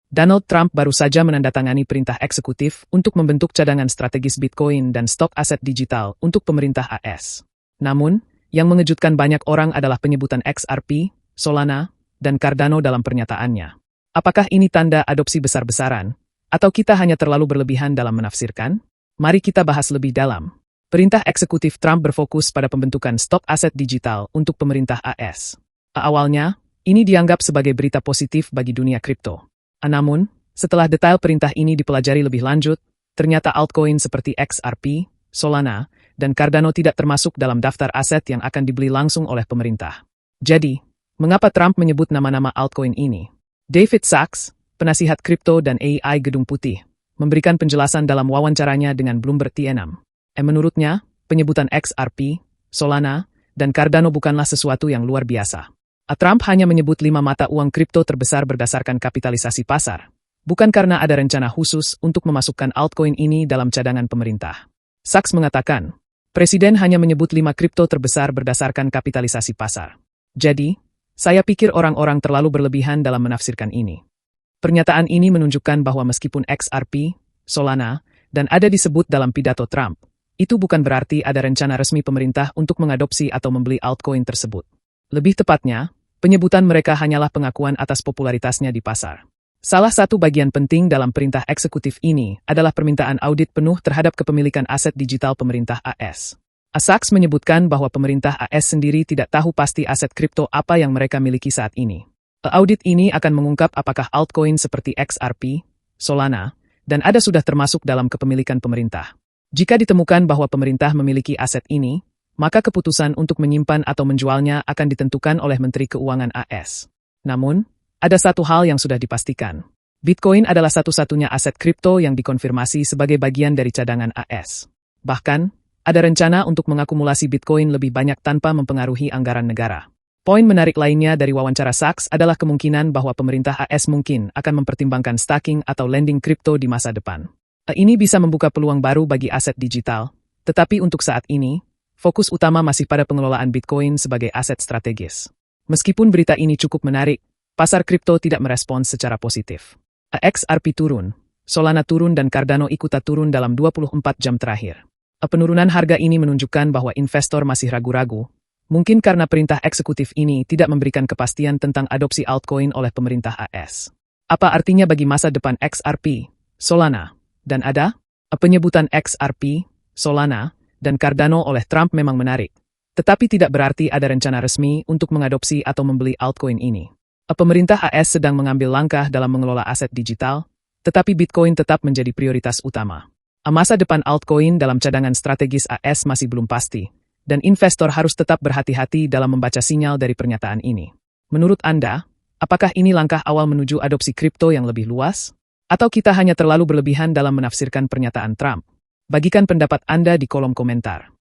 Donald Trump baru saja menandatangani perintah eksekutif untuk membentuk cadangan strategis Bitcoin dan stok aset digital untuk pemerintah AS. Namun, yang mengejutkan banyak orang adalah penyebutan XRP, Solana, dan Cardano dalam pernyataannya. Apakah ini tanda adopsi besar-besaran? Atau kita hanya terlalu berlebihan dalam menafsirkan? Mari kita bahas lebih dalam. Perintah eksekutif Trump berfokus pada pembentukan stok aset digital untuk pemerintah AS. Awalnya, ini dianggap sebagai berita positif bagi dunia kripto. Namun, setelah detail perintah ini dipelajari lebih lanjut, ternyata altcoin seperti XRP, Solana, dan Cardano tidak termasuk dalam daftar aset yang akan dibeli langsung oleh pemerintah. Jadi, mengapa Trump menyebut nama-nama altcoin ini? David Sachs, penasihat kripto dan AI Gedung Putih, memberikan penjelasan dalam wawancaranya dengan Bloomberg TNM. Menurutnya, penyebutan XRP, Solana, dan Cardano bukanlah sesuatu yang luar biasa. Trump hanya menyebut 5 mata uang kripto terbesar berdasarkan kapitalisasi pasar, bukan karena ada rencana khusus untuk memasukkan altcoin ini dalam cadangan pemerintah. Sachs mengatakan, Presiden hanya menyebut 5 kripto terbesar berdasarkan kapitalisasi pasar. Jadi, saya pikir orang-orang terlalu berlebihan dalam menafsirkan ini. Pernyataan ini menunjukkan bahwa meskipun XRP, Solana, dan ada disebut dalam pidato Trump, itu bukan berarti ada rencana resmi pemerintah untuk mengadopsi atau membeli altcoin tersebut. Lebih tepatnya, penyebutan mereka hanyalah pengakuan atas popularitasnya di pasar. Salah satu bagian penting dalam perintah eksekutif ini adalah permintaan audit penuh terhadap kepemilikan aset digital pemerintah AS. Sachs menyebutkan bahwa pemerintah AS sendiri tidak tahu pasti aset kripto apa yang mereka miliki saat ini. Audit ini akan mengungkap apakah altcoin seperti XRP, Solana, dan ADA sudah termasuk dalam kepemilikan pemerintah. Jika ditemukan bahwa pemerintah memiliki aset ini, maka keputusan untuk menyimpan atau menjualnya akan ditentukan oleh Menteri Keuangan AS. Namun, ada satu hal yang sudah dipastikan. Bitcoin adalah satu-satunya aset kripto yang dikonfirmasi sebagai bagian dari cadangan AS. Bahkan, ada rencana untuk mengakumulasi Bitcoin lebih banyak tanpa mempengaruhi anggaran negara. Poin menarik lainnya dari wawancara Sachs adalah kemungkinan bahwa pemerintah AS mungkin akan mempertimbangkan staking atau lending kripto di masa depan. Ini bisa membuka peluang baru bagi aset digital, tetapi untuk saat ini, fokus utama masih pada pengelolaan Bitcoin sebagai aset strategis. Meskipun berita ini cukup menarik, pasar kripto tidak merespons secara positif. XRP turun, Solana turun dan Cardano ikutan turun dalam 24 jam terakhir. Penurunan harga ini menunjukkan bahwa investor masih ragu-ragu, mungkin karena perintah eksekutif ini tidak memberikan kepastian tentang adopsi altcoin oleh pemerintah AS. Apa artinya bagi masa depan XRP, Solana, dan ADA? Penyebutan XRP, Solana, dan Cardano oleh Trump memang menarik, tetapi tidak berarti ada rencana resmi untuk mengadopsi atau membeli altcoin ini. Pemerintah AS sedang mengambil langkah dalam mengelola aset digital, tetapi Bitcoin tetap menjadi prioritas utama. Masa depan altcoin dalam cadangan strategis AS masih belum pasti, dan investor harus tetap berhati-hati dalam membaca sinyal dari pernyataan ini. Menurut Anda, apakah ini langkah awal menuju adopsi kripto yang lebih luas? Atau kita hanya terlalu berlebihan dalam menafsirkan pernyataan Trump? Bagikan pendapat Anda di kolom komentar.